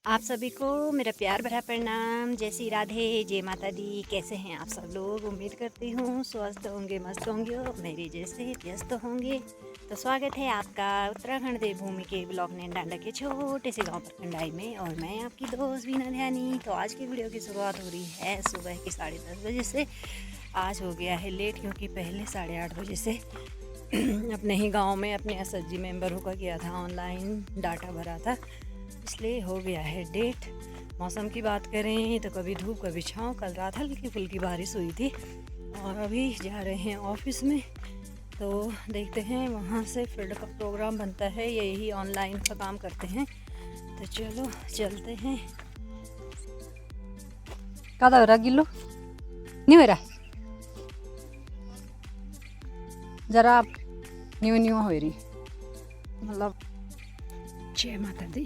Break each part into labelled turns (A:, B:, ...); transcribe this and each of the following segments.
A: आप सभी को मेरा प्यार भरा प्रणाम। जय श्री राधे, जय माता दी। कैसे हैं आप सब लोग? उम्मीद करती हूँ स्वस्थ होंगे, मस्त होंगे और मेरे जैसे व्यस्त होंगे। तो स्वागत है आपका उत्तराखंड देवभूमि के ब्लॉक नेंडांडा के छोटे से गांव परकंडाई में, और मैं आपकी दोस्त बीना ध्यानी। तो आज की वीडियो की शुरुआत हो रही है सुबह के 10:30 बजे से। आज हो गया है लेट क्योंकि पहले 8:30 बजे से अपने ही गाँव में अपने SHG मेंबरों का किया था, ऑनलाइन डाटा भरा था, इसलिए हो गया है डेट। मौसम की बात करें तो कभी धूप कभी छाँव। कल रात हल्की फुल्की बारिश हुई थी और अभी जा रहे हैं ऑफिस में, तो देखते हैं वहाँ से फील्ड का प्रोग्राम बनता है, यही ऑनलाइन का काम करते हैं। तो चलो चलते हैं। कादा हो रहा गिल्लू नहीं हो रहा, जरा आप न्यू न्यू हो रही, मतलब। जय माता दी।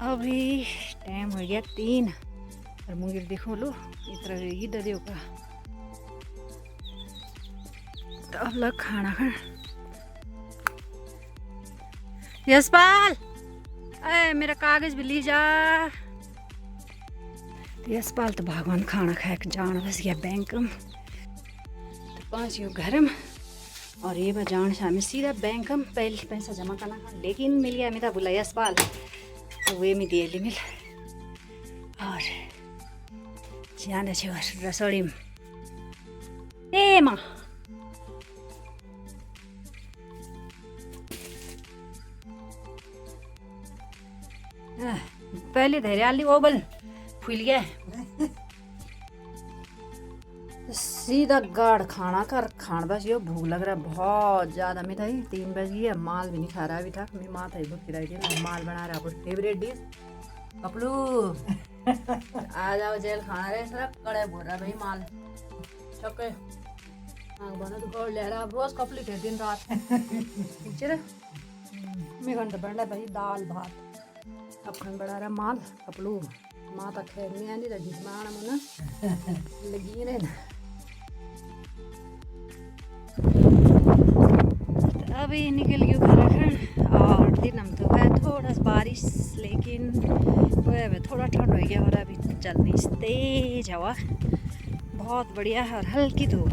A: अभी टाइम हो गया 3 और मुंगिर देखो लो इतना रहेगी ददियों का। तो अब लग खाना खा। यशपाल, अरे मेरा कागज भी ली जा। यशपाल तो भगवान खाना खाए जान बस गया बैंक में, तो 5 यो घर में और ये मैं जान शाम सीधा बैंक में पहले पैसा जमा करना खा। लेकिन मिल गया मेरा बोला यशपाल, तो वे में दिए मिल और जान रसोड़ी में। ए माँ पहले धैर्याली ओबल फूल गया सीधा गाढ़ खाना कर खान। बस यो भूख लग रहा है बहुत ज़्यादा। मैं था 3 बज गया, माल भी नहीं खा रहा अभी तक। मैं माँ था भूख खिलाई थी, माल बना रहा है फेवरेट डिश कपलू। आ जाओ जेल खाना रहे सर कड़े बोल रहा भाई माल चौके। हाँ बना तो गोल ले रहा रोज कपली थे दिन रात। चलो मैं घंटा बढ़ा भाई दाल भात अपन बड़ा रहा माल कपलू। माँ तक खैर नहीं आनी तो डिमांड मुना लगी रहे ना। तो अभी निकल गई घर और दिन हम तो है थोड़ा सा बारिश, लेकिन वह थोड़ा ठंड हो गया और अभी चलनी तेज हवा बहुत बढ़िया है और हल्की धूप।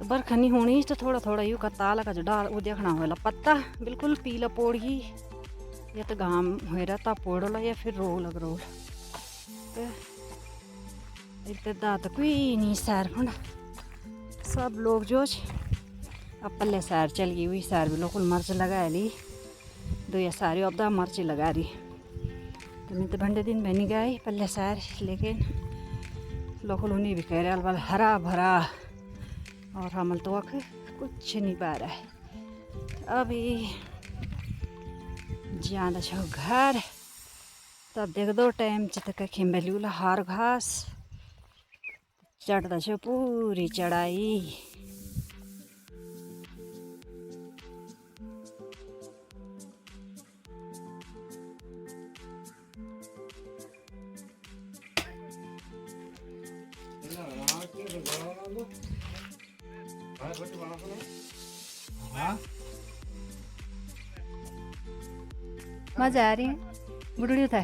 A: बरखा नहीं होनी तो थोड़ा थोड़ा यू का ताला का जो डाल वो देखना होला पत्ता बिल्कुल पीला पोड़ी, या तो घाम हो रहा था पोड़ला या फिर रो लग रो। तो कोई नहीं सैर फंड सब लोग जो अब पल्ले सैर चल गई हुई सैर भी लोग मर्च लगा ली दो या सारी अब दा मर्च लगा रही। तो मैं तो भंडे दिन बनी गए पल्ले सैर, लेकिन लोग उन्हें भी कह रहे वाल हरा भरा और हमल तो कुछ नहीं पा रहा है। अभी जाना छो घर, तब देख दो टाइम तक खिम्बेलूला हार घास चढ़ता छो पूरी चढ़ाई। मजा आ रही है बुढ़ी था।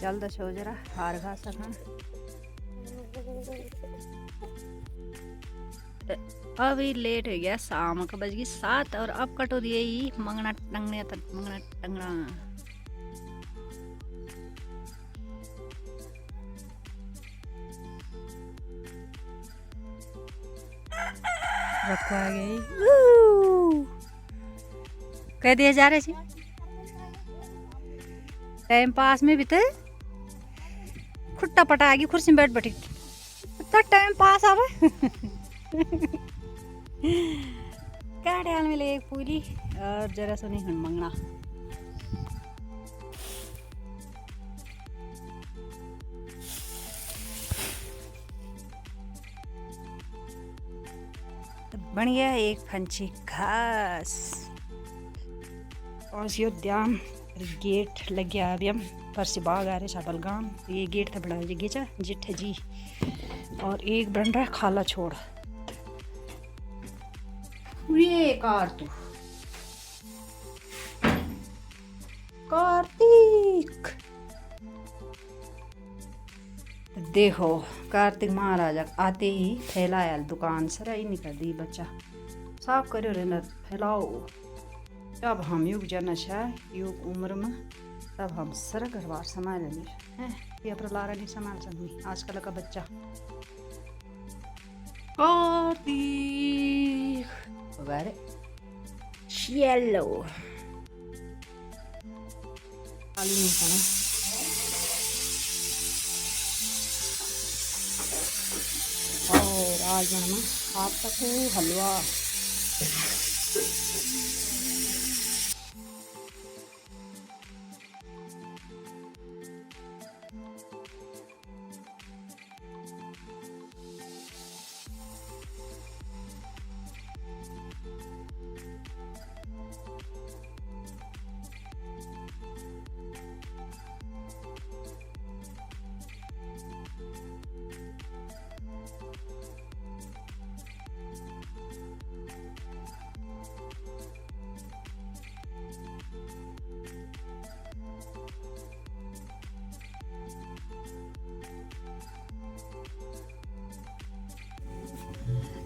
A: चल दो छो जरा हार घास खान। अभी लेट हो गया, शाम का बज गई 7 और अब कटो दिए ही मंगना टंगने तक मंगना टंगना। रखो आ गई कह दिया जा रहे टाइम पास में भी तो खुट्टा पटा गई कुर्सी में बैठ बैठी तो टाइम पास आवे। काढ़े में ले पूरी और जरा सुनी हन मंगना बन गया एक फंची घास और योद्याम गेट लग गया। अभी हम पर से बाग आ रहे शाबलगाम। ये गेट था बड़ा गेचा जिठ जी और एक बन रहा है खाला छोड़। ये कार्तिक देखो कार्तिक महाराजा आते ही फैलाया दुकान सर ही निकल दी बच्चा साफ करो रे न फैलाओ। अब हम युग जाना चाह युग उम्र में तब हम सर घरबार संभाल लेंगे हैं ये पर लारा नहीं संभाल सकती आजकल का बच्चा। कार्तिक येलो खाली नहीं खाना और आज बनाना आप तक हलवा।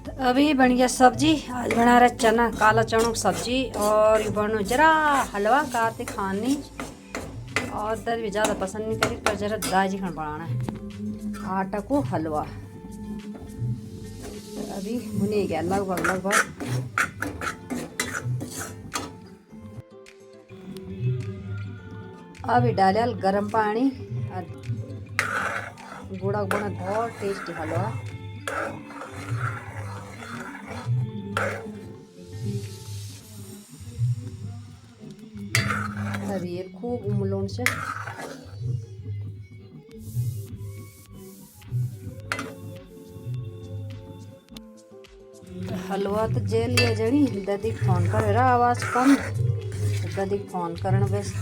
A: तो अभी बन गया सब्जी। आज बना रहा चना काला चनों की सब्जी और बनो जरा हलवा कार्तिक खानी और दर भी ज़्यादा पसंद नहीं करी पर जरा दाजी खान बनाना है आटा को हलवा। तो अभी भुने गया लगभग अभी डालिया गर्म पानी और गुड़ा बना बहुत टेस्टी हलवा। अभी ये खूब उमलोन से हलवा तो जेल लिया जड़ी ददी फोन कर रहा आवाज कम ददी फोन करन बस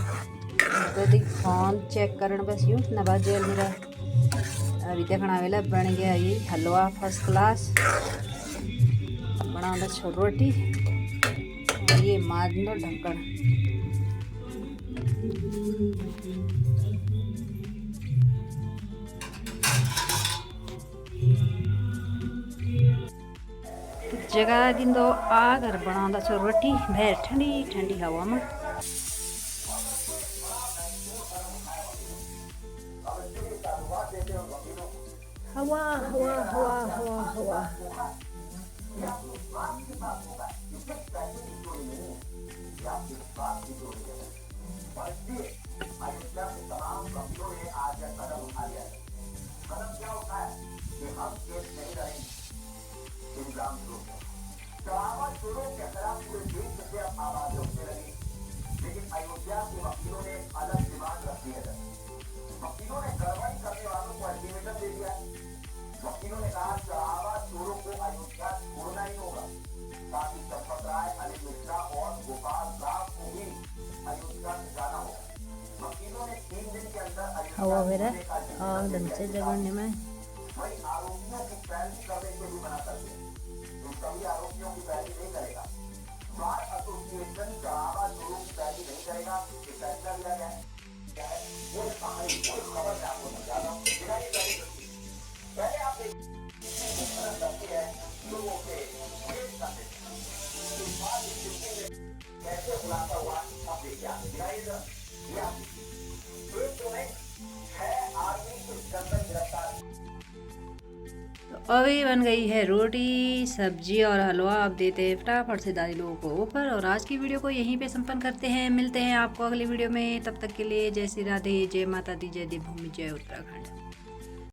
A: ददी फोन चेक करन बस यूं ना बात जेल मेरा। अभी देखना वेला बन गया ये हलवा फर्स्ट क्लास बना छोड़ रोटी और ये मार दो ढक्कन। जगह दिन दो आग और बना छो रोटी भैर ठंडी ठंडी हवा में। हवा हवा हवा हवा हवा के खिलाफ पूरे देश से अब आवाज उठने लगी, लेकिन अयोध्या के वकीलों ने अलग डिमांड रख दी है। वकीलों ने कार्रवाई करने वालों को अल्टीमेटम दे दिया। वकीलों ने कहा चढ़ावा चोरों को अयोध्या छोड़ना ही होगा, साथ ही चंपक राय, अनिल मिश्रा और गोपाल राव को भी अयोध्या से जाना होगा। वकीलों ने 3 दिन के अंदर अयोध्या वही आरोपियों की पैरवी करने के लिए मना कर दिया। सभी आरोपियों की पैरवी नहीं करेगा। बार एसोसिएशन चढ़ावा चोरों की पैरवी नहीं करेगा, ये फैसला लिया गया है। वो कहानी कोई खबर मैं आपको समझा रहा हूँ। पहले आप देखते हैं लोगों के कैसे खुलासा हुआ आप देखिए तो अभी बन गई है रोटी सब्जी और हलवा। अब देते हैं फटाफट से दादी लोगों को ऊपर और आज की वीडियो को यहीं पे संपन्न करते हैं। मिलते हैं आपको अगली वीडियो में, तब तक के लिए जय श्री राधे, जय माता दी, जय देवभूमि, जय उत्तराखंड।